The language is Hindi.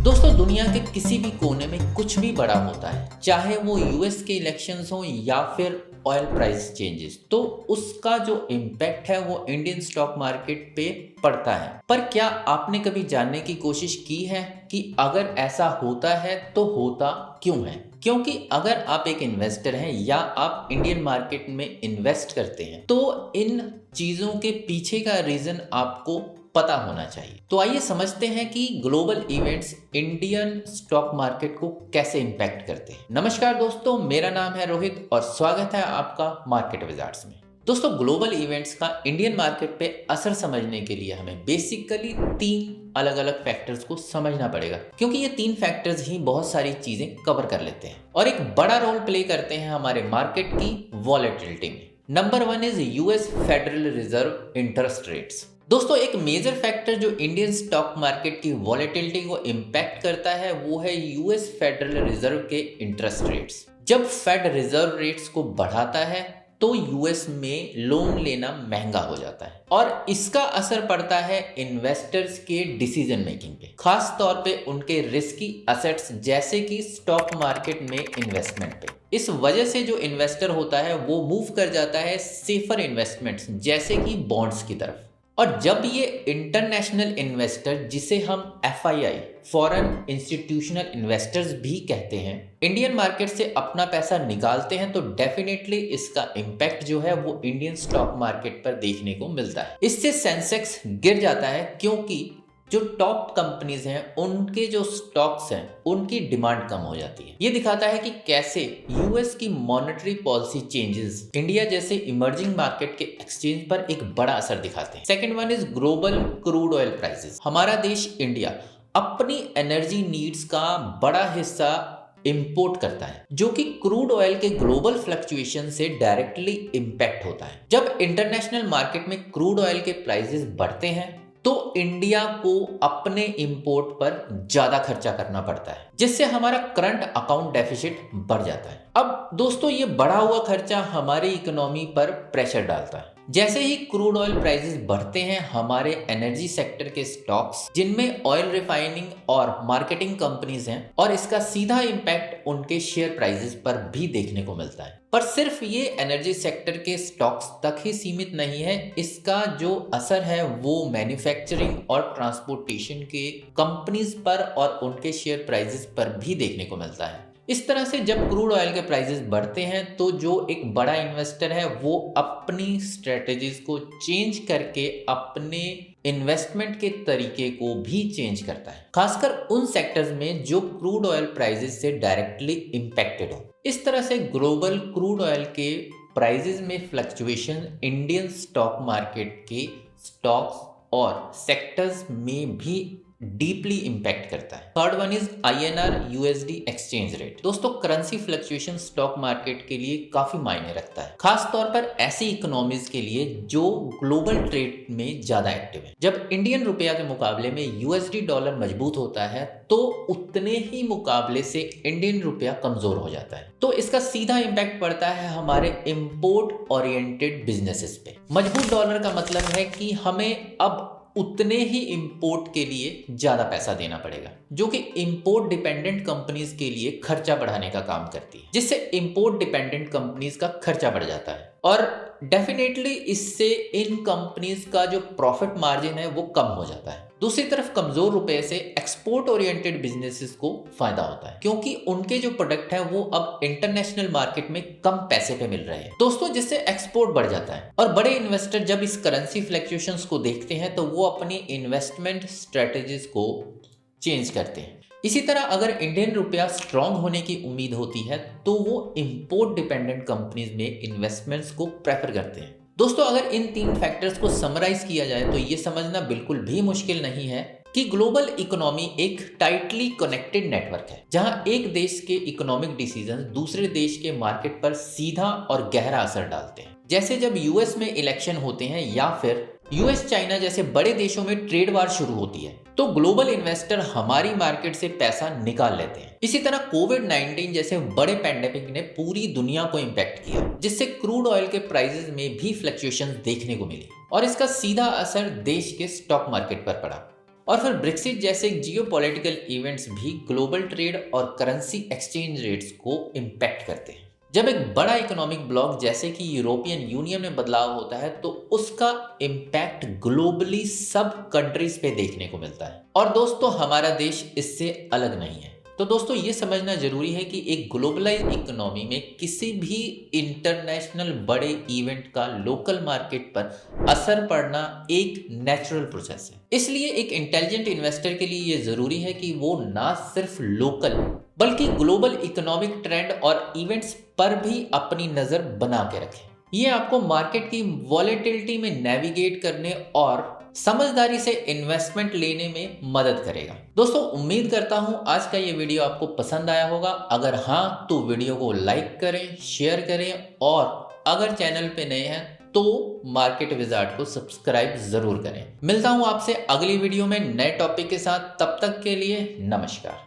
दोस्तों दुनिया के किसी भी कोने में कुछ भी बड़ा होता है, चाहे वो यूएस के इलेक्शंस हो या फिर ऑयल प्राइस चेंजेस, तो उसका जो इम्पैक्ट है वो इंडियन स्टॉक मार्केट पे पड़ता है। पर क्या आपने कभी जानने की कोशिश की है कि अगर ऐसा होता है तो होता क्यों है? क्योंकि अगर आप एक इन्वेस्टर हैं या आप इंडियन मार्केट में इन्वेस्ट करते हैं तो इन चीज़ों के पीछे का रीज़न आपको पता होना चाहिए। तो आइए समझते हैं कि global events Indian stock market को कैसे इंपैक्ट करते हैं। नमस्कार दोस्तों, मेरा नाम है रोहित और स्वागत है आपका मार्केट विजार्ड्स में। दोस्तों ग्लोबल इवेंट्स का इंडियन मार्केट पे असर समझने के लिए हमें बेसिकली 3 अलग अलग फैक्टर्स को समझना पड़ेगा, क्योंकि ये 3 फैक्टर्स ही बहुत सारी चीजें कवर कर लेते हैं और एक बड़ा रोल प्ले करते हैं हमारे मार्केट की वॉलेटिलिटी में। Number 1 is US federal reserve interest rates. दोस्तों एक मेजर फैक्टर जो इंडियन स्टॉक मार्केट की वॉलेटिलिटी को इम्पैक्ट करता है वो है यूएस फेडरल रिजर्व के इंटरेस्ट रेट्स। जब फेड रिजर्व रेट्स को बढ़ाता है तो यूएस में लोन लेना महंगा हो जाता है और इसका असर पड़ता है इन्वेस्टर्स के डिसीजन मेकिंग पे, खास तौर पे उनके रिस्की असेट्स जैसे कि स्टॉक मार्केट में इन्वेस्टमेंट पे। इस वजह से जो इन्वेस्टर होता है वो मूव कर जाता है सेफर इन्वेस्टमेंट्स जैसे कि बॉन्ड्स की तरफ। और जब ये इंटरनेशनल इन्वेस्टर, जिसे हम एफआईआई फॉरेन इंस्टीट्यूशनल इन्वेस्टर्स भी कहते हैं, इंडियन मार्केट से अपना पैसा निकालते हैं तो डेफिनेटली इसका इम्पैक्ट जो है वो इंडियन स्टॉक मार्केट पर देखने को मिलता है। इससे सेंसेक्स गिर जाता है क्योंकि जो टॉप कंपनीज हैं उनके जो स्टॉक्स हैं उनकी डिमांड कम हो जाती है। ये दिखाता है कि कैसे यूएस की मॉनेटरी पॉलिसी चेंजेस इंडिया जैसे इमर्जिंग मार्केट के एक्सचेंज पर एक बड़ा असर दिखाते हैं। Second one is global crude oil prices. हमारा देश इंडिया अपनी एनर्जी नीड्स का बड़ा हिस्सा इंपोर्ट करता है, जो कि क्रूड ऑयल के ग्लोबल फ्लक्चुएशन से डायरेक्टली इंपैक्ट होता है। जब इंटरनेशनल मार्केट में क्रूड ऑयल के प्राइसेस बढ़ते हैं तो इंडिया को अपने इंपोर्ट पर ज्यादा खर्चा करना पड़ता है, जिससे हमारा करंट अकाउंट डेफिसिट बढ़ जाता है। अब दोस्तों ये बढ़ा हुआ खर्चा हमारी इकोनॉमी पर प्रेशर डालता है। जैसे ही क्रूड ऑयल प्राइसेस बढ़ते हैं, हमारे एनर्जी सेक्टर के स्टॉक्स जिनमें ऑयल रिफाइनिंग और मार्केटिंग कंपनीज हैं, और इसका सीधा इम्पैक्ट उनके शेयर प्राइसेस पर भी देखने को मिलता है। पर सिर्फ ये एनर्जी सेक्टर के स्टॉक्स तक ही सीमित नहीं है, इसका जो असर है वो मैन्युफैक्चरिंग और ट्रांसपोर्टेशन के कंपनीज पर और उनके शेयर प्राइसेस पर भी देखने को मिलता है। इस तरह से जब क्रूड ऑयल के प्राइसेस बढ़ते हैं तो जो एक बड़ा इन्वेस्टर है वो अपनी स्ट्रेटजीज को चेंज करके अपने इन्वेस्टमेंट के तरीके को भी चेंज करता है, खासकर उन सेक्टर्स में जो क्रूड ऑयल प्राइसेस से डायरेक्टली इंपैक्टेड हो। इस तरह से ग्लोबल क्रूड ऑयल के प्राइसेस में फ्लक्चुएशन इंडियन स्टॉक मार्केट के स्टॉक्स और सेक्टर्स में भी डीपली इंपैक्ट करता है। Third one is INR USD exchange rate. दोस्तों करेंसी फ्लक्चुएशन स्टॉक मार्केट के लिए काफी मायने रखता है, खास तौर पर ऐसी इकोनॉमीज के लिए जो ग्लोबल ट्रेड में ज्यादा एक्टिव है। जब इंडियन रुपया के मुकाबले में USD डॉलर मजबूत होता है तो उतने ही मुकाबले से इंडियन रुपया कमजोर हो जाता है, तो इसका सीधा इंपैक्ट पड़ता है हमारे इंपोर्ट ओरिएंटेड बिजनेसेस पे। मजबूत डॉलर का मतलब है कि हमें अब उतने ही इंपोर्ट के लिए ज्यादा पैसा देना पड़ेगा, जो कि इंपोर्ट डिपेंडेंट कंपनीज के लिए खर्चा बढ़ाने का काम करती है, जिससे इंपोर्ट डिपेंडेंट कंपनीज का खर्चा बढ़ जाता है और डेफिनेटली इससे इन कंपनीज का जो प्रॉफिट मार्जिन है वो कम हो जाता है। दूसरी तरफ कमजोर रुपए से एक्सपोर्ट ओरिएंटेड बिजनेसेस को फायदा होता है, क्योंकि उनके जो प्रोडक्ट है वो अब इंटरनेशनल मार्केट में कम पैसे पे मिल रहे हैं दोस्तों, जिससे एक्सपोर्ट बढ़ जाता है। और बड़े इन्वेस्टर जब इस करेंसी फ्लक्चुएशंस को देखते हैं तो वो अपनी इन्वेस्टमेंट स्ट्रेटजीज को चेंज करते हैं। इसी तरह अगर इंडियन रुपया स्ट्रांग होने की उम्मीद होती है तो वो इंपोर्ट डिपेंडेंट कंपनीज में इन्वेस्टमेंट्स को प्रेफर करते हैं। दोस्तों अगर इन 3 फैक्टर्स को समराइज किया जाए तो ये समझना बिल्कुल भी मुश्किल नहीं है कि ग्लोबल इकोनॉमी एक टाइटली कनेक्टेड नेटवर्क है, जहां एक देश के इकोनॉमिक डिसीजन दूसरे देश के मार्केट पर सीधा और गहरा असर डालते हैं। जैसे जब यूएस में इलेक्शन होते हैं या फिर यूएस चाइना जैसे बड़े देशों में ट्रेड वार शुरू होती है तो ग्लोबल इन्वेस्टर हमारी मार्केट से पैसा निकाल लेते हैं। इसी तरह कोविड-19 जैसे बड़े पैंडेमिक ने पूरी दुनिया को इंपैक्ट किया, जिससे क्रूड ऑयल के प्राइसेस में भी फ्लक्चुएशन देखने को मिली और इसका सीधा असर देश के स्टॉक मार्केट पर पड़ा। और फिर ब्रेक्सिट जैसे जियोपॉलिटिकल इवेंट्स भी ग्लोबल ट्रेड और करेंसी एक्सचेंज रेट्स को इम्पैक्ट करते हैं। जब एक बड़ा इकोनॉमिक ब्लॉक जैसे कि यूरोपियन यूनियन में बदलाव होता है तो उसका इम्पैक्ट ग्लोबली सब कंट्रीज पे देखने को मिलता है। और दोस्तों हमारा देश इससे अलग नहीं है। तो दोस्तों ये समझना जरूरी है कि एक ग्लोबलाइज्ड इकोनॉमी में किसी भी इंटरनेशनल बड़े इवेंट का लोकल मार्केट पर असर पड़ना एक नेचुरल प्रोसेस है। इसलिए एक इंटेलिजेंट इन्वेस्टर के लिए ये जरूरी है कि वो ना सिर्फ लोकल बल्कि ग्लोबल इकोनॉमिक ट्रेंड और इवेंट्स पर भी अपनी नजर बना के रखें। ये आपको मार्केट की वॉलेटिलिटी में नेविगेट करने और समझदारी से इन्वेस्टमेंट लेने में मदद करेगा। दोस्तों उम्मीद करता हूं आज का ये वीडियो आपको पसंद आया होगा। अगर हाँ तो वीडियो को लाइक करें, शेयर करें और अगर चैनल पे नए हैं तो मार्केट विजार्ड को सब्सक्राइब जरूर करें। मिलता हूं आपसे अगली वीडियो में नए टॉपिक के साथ। तब तक के लिए नमस्कार।